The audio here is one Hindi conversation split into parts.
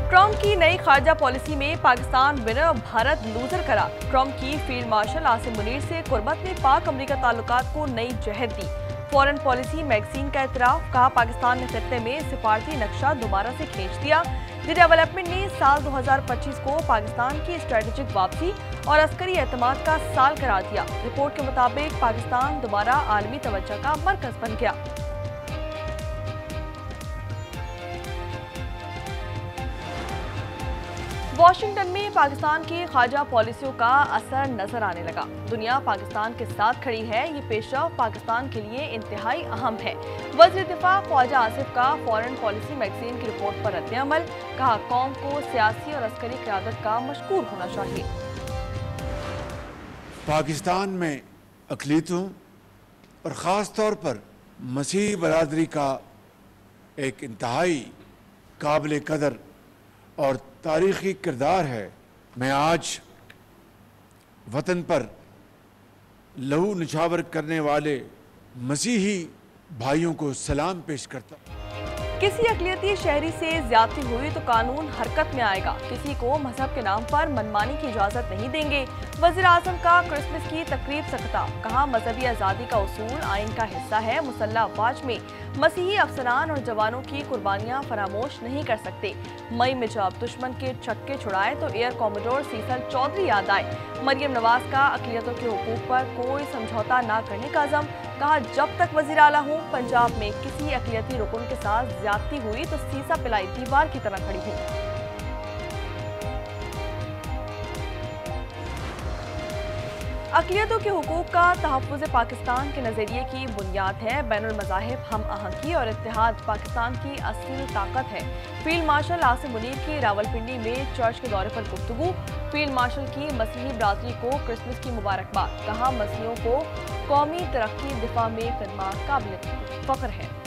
ट्रंप की नई खारजा पॉलिसी में पाकिस्तान विनर भारत लूजर करा। ट्रंप की फील्ड मार्शल आसिम मुनीर से कुर्बत ने पाक अमरीका ताल्लुकात को नई जहर दी। फॉरेन पॉलिसी मैगजीन का एतराफ, कहा पाकिस्तान ने खित्ते में सिफारती नक्शा दोबारा से खींच दिया। द डेवलपमेंट ने साल 2025 को पाकिस्तान की स्ट्रेटेजिक वापसी और अस्करी एतमाद का साल करार दिया। रिपोर्ट के मुताबिक पाकिस्तान दोबारा आलमी तवज्जो का मरकज बन गया। वाशिंगटन में पाकिस्तान की खारजा पॉलिसियों का असर नजर आने लगा। दुनिया पाकिस्तान के साथ खड़ी है। ये पेशरफ पाकिस्तान के लिए इंतहाई अहम है। वज़ीर दिफा ख्वाजा आसिफ का फॉरेन पॉलिसी मैगजीन की रिपोर्ट पर रद्द-ए-अमल, कहा कौम को सियासी और अस्करी क़यादत का मशकूर होना चाहिए। पाकिस्तान में अक़लियतों और ख़ास तौर पर मसीही बरादरी का एक इंतहाई काबिल कदर और तारीख़ी किरदार है। मैं आज वतन पर लहू निछावर करने वाले मसीही भाइयों को सलाम पेश करता हूँ। किसी अक़लियती शहरी से ज्यादती हुई तो कानून हरकत में आएगा। किसी को मजहब के नाम पर मनमानी की इजाजत नहीं देंगे। वज़ीर आज़म का क्रिसमस की तकरीब से खिताब, कहा मजहबी आज़ादी का उसूल आइन का हिस्सा है। मुसल्लह अफवाज में मसीही अफसरान और जवानों की कुर्बानियां फरामोश नहीं कर सकते। मई में जब दुश्मन के छक्के छुड़ाए तो एयर कॉमोडोर सीसल चौधरी याद आए। मरियम नवाज का अक़लियतों के हुकूक पर कोई समझौता न करने का अज़म, कहा जब तक वज़ीर आला हूँ पंजाब में किसी अक़लियती रुकन के साथ ज्यादती हुई तो सीसा पिलाई दीवार की तरह खड़ी हूँ। अक़लियतों के हुकूक का तहफ़्फ़ुज़ पाकिस्तान के नज़रिए की बुनियाद है। बैनुल मज़ाहिब हम आहंगी और इत्तेहाद पाकिस्तान की असली ताकत है। फील्ड मार्शल आसिम मुनीर की रावलपिंडी में चर्च के दौरे पर गुफ्तगू। फील्ड मार्शल की मसीही बरादरी को क्रिसमस की मुबारकबाद, कहा मसीहियों को कौमी तरक्की दिफा में खिदमत काबिल फ़ख्र है।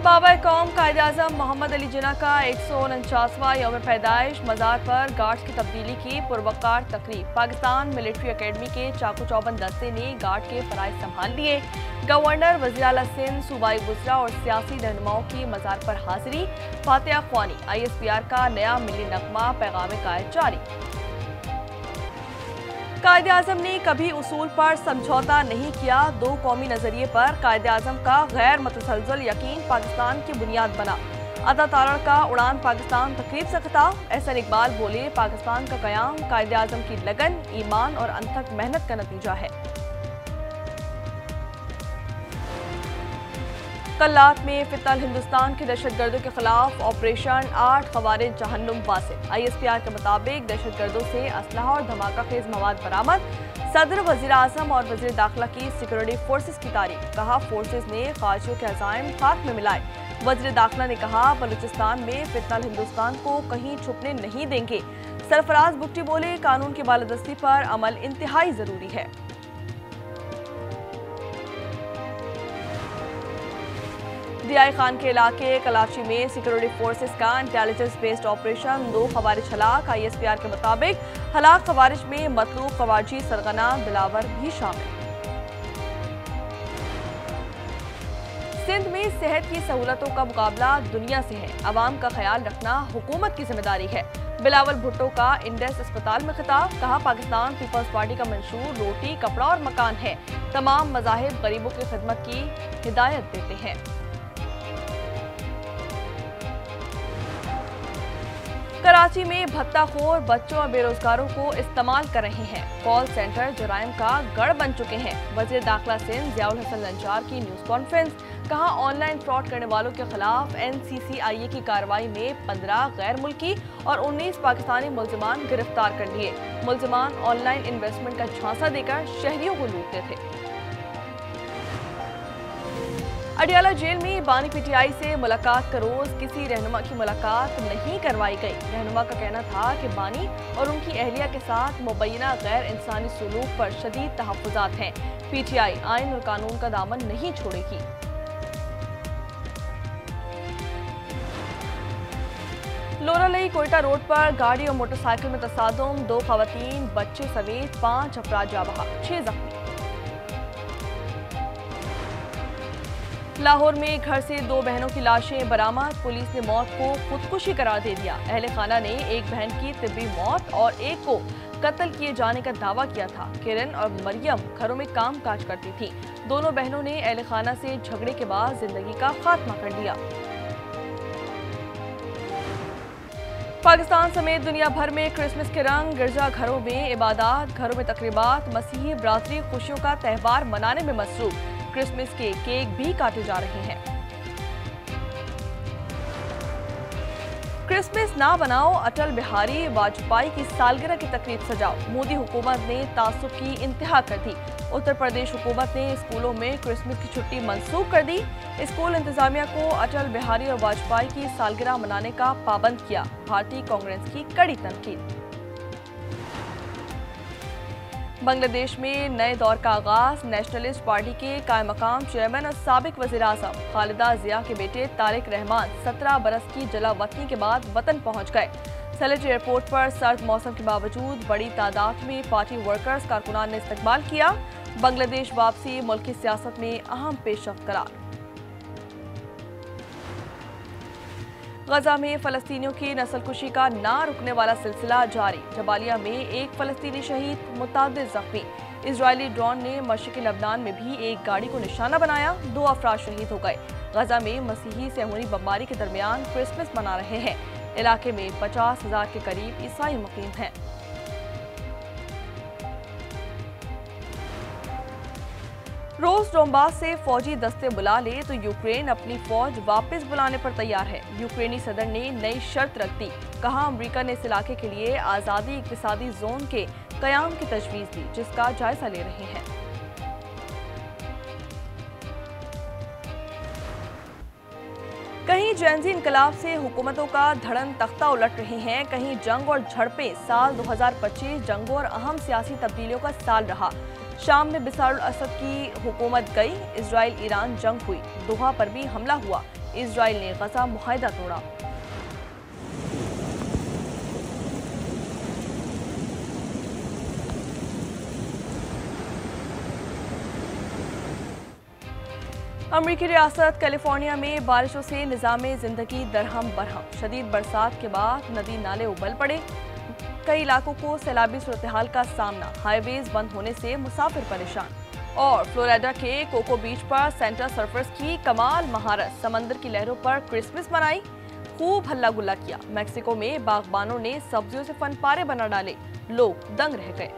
बाबा कौम कायद-ए-आज़म मोहम्मद अली जिन्ना का 149वां यौम पैदाइश, मज़ार पर गार्ड्स की तब्दीली की पुरवकार तकरीब। पाकिस्तान मिलिट्री अकेडमी के चाकू चौबंद दस्ते ने गार्ड के फ़राइज़ संभाल लिए। गवर्नर, वज़ीर आला सिंध, सूबाई वज़रा और सियासी रहनुमाओं की मज़ार पर हाजिरी। फातिहा ख्वानी, ISPR का नया मिली नगमा पैगाम कायद जारी। कायद-ए-आज़म ने कभी उसूल पर समझौता नहीं किया। दो कौमी नजरिए पर कायद-ए-आज़म का गैर मुतसलसल यकीन पाकिस्तान की बुनियाद बना। अता तारड़ का उड़ान पाकिस्तान तकरीब से खिताब। एहसन इकबाल बोले पाकिस्तान का क़याम कायद-ए-आज़म की लगन, ईमान और अनथक मेहनत का नतीजा है। कल्लात में फितल हिंदुस्तान की दहशतगर्दों के खिलाफ ऑपरेशन 8 खवारिज जहन्नुम वासिल। ISPR के मुताबिक दहशतगर्दों से असलहा और धमाका खेज मवाद बरामद। सदर, वज़ीर आज़म और वज़ीर दाखिला की सिक्योरिटी फोर्सेस की तारीफ, कहा फोर्सेस ने खारजियों के अज़ाइम खाक में मिलाए। वज़ीर दाखिला ने कहा बलूचिस्तान में फितल हिंदुस्तान को कहीं छुपने नहीं देंगे। सरफराज बुट्टी बोले कानून की बालादस्ती पर अमल इंतहाई जरूरी है। DI खान के इलाके कलाची में सिक्योरिटी फोर्सेस का इंटेलिजेंस बेस्ड ऑपरेशन, 2 खवारिज हलाक। ISPR के मुताबिक हलाक खवारिज में मतलूब खवारजी सरगना दिलावर भी शामिल। सिंध में सेहत की सहूलतों का मुकाबला दुनिया से है। अवाम का ख्याल रखना हुकूमत की जिम्मेदारी है। बिलावल भुट्टो का इंडेस अस्पताल में खिताब, कहा पाकिस्तान पीपल्स पार्टी का मंशूर रोटी, कपड़ा और मकान है। तमाम मज़ाहिब गरीबों की खिदमत की हिदायत देते हैं। कराची में भत्ताखोर बच्चों और बेरोजगारों को इस्तेमाल कर रहे हैं। कॉल सेंटर जराइम का गढ़ बन चुके हैं। वज़ीर दाखिला सिंध ज़ियाउल हसन लंचार की न्यूज़ कॉन्फ्रेंस, कहा ऑनलाइन फ्रॉड करने वालों के खिलाफ NCCIA की कार्रवाई में 15 गैर मुल्की और 19 पाकिस्तानी मुल्ज़िमान गिरफ्तार कर लिए। मुल्ज़िमान ऑनलाइन इन्वेस्टमेंट का झांसा देकर शहरियों को लूटते थे। अडियाला जेल में बानी पीटीआई से मुलाकात का रोज किसी रहनुमा की मुलाकात नहीं करवाई गई। रहनुमा का कहना था कि बानी और उनकी अहलिया के साथ मुबैना गैर इंसानी सुलूक पर शदीद तहफ्फुज़ात हैं। पीटीआई आइन और कानून का दामन नहीं छोड़ेगी। लोनालई कोयटा रोड पर गाड़ी और मोटरसाइकिल में तसादुम, 2 खवातीन, बच्चे समेत 5 अफराद जा बहा, 6 जख्मी। लाहौर में घर से 2 बहनों की लाशें बरामद, पुलिस ने मौत को खुदकुशी करार दे दिया। अहले खाना ने एक बहन की तिब्बी मौत और एक को कत्ल किए जाने का दावा किया था। किरण और मरियम घरों में काम काज करती थीं। दोनों बहनों ने अहले खाना से झगड़े के बाद जिंदगी का खात्मा कर दिया। पाकिस्तान समेत दुनिया भर में क्रिसमस के रंग, गिरजा घरों में इबादत, घरों में तकरीबात, मसीही बरादरी खुशियों का त्यौहार मनाने में मसरूफ। क्रिसमस के केक भी काटे जा रहे हैं। क्रिसमस ना बनाओ, अटल बिहारी वाजपेयी की सालगिरह की तकरीब सजाओ। मोदी हुकूमत ने तासुब की इंतहा कर दी। उत्तर प्रदेश हुकूमत ने स्कूलों में क्रिसमस की छुट्टी मंसूख कर दी। स्कूल इंतजामिया को अटल बिहारी और वाजपेयी की सालगिरह मनाने का पाबंद किया। भारतीय कांग्रेस की कड़ी तनकीद। बांग्लादेश में नए दौर का आगाज। नेशनलिस्ट पार्टी के कायम मकाम चेयरमैन और साबिक वज़ीर-ए-आज़म खालिदा जिया के बेटे तारिक रहमान 17 बरस की जलावतनी के बाद वतन पहुंच गए। सलेट एयरपोर्ट पर सर्द मौसम के बावजूद बड़ी तादाद में पार्टी वर्कर्स कारकुनान ने इस्तकबाल किया। बांग्लादेश वापसी मुल्क की सियासत में अहम पेशरफ्त करार। गजा में फलस्तीनियों की नस्लकुशी का ना रुकने वाला सिलसिला जारी। जबालिया में एक फलस्तीनी शहीद, मुतादिद जख्मी। इजरायली ड्रोन ने मशरिकी लबनान में भी एक गाड़ी को निशाना बनाया, 2 अफराद शहीद हो गए। गजा में मसीही सेहूनी बमबारी के दरमियान क्रिसमस मना रहे हैं। इलाके में 50,000 के करीब ईसाई मुकीम हैं। रूस डोंबास से फौजी दस्ते बुला ले तो यूक्रेन अपनी फौज वापस बुलाने पर तैयार है। यूक्रेनी सदर ने नई शर्त रख दी। कहा अमेरिका ने इस इलाके के लिए आज़ादी इक़्तिसादी जोन के क़याम की तजवीज़ दी, जिसका जायजा ले रहे हैं। कहीं जैनजी इनकलाब से हुकूमतों का धड़न तख्ता उलट रहे हैं, कहीं जंग और झड़पें। साल 2025 जंगों और अहम सियासी तब्दीलियों का साल रहा। शाम में बिसारुल असद की हुकूमत गई, इजराइल ईरान जंग हुई, दोहा पर भी हमला हुआ, इजराइल ने गजा मुआहदा तोड़ा। अमरीकी रियासत कैलिफोर्निया में बारिशों से निज़ामे ज़िंदगी दरहम बरहम। शदीद बरसात के बाद नदी नाले उबल पड़े, कई इलाकों को सैलाबी सूरत-ए-हाल का सामना। हाईवेज बंद होने से मुसाफिर परेशान। और फ्लोरिडा के कोको बीच पर सेंटर सर्फर्स की कमाल महारत, समंदर की लहरों पर क्रिसमस मनाई, खूब हल्ला गुल्ला किया। मैक्सिको में बागबानों ने सब्जियों से फनपारे बना डाले, लोग दंग रह गए।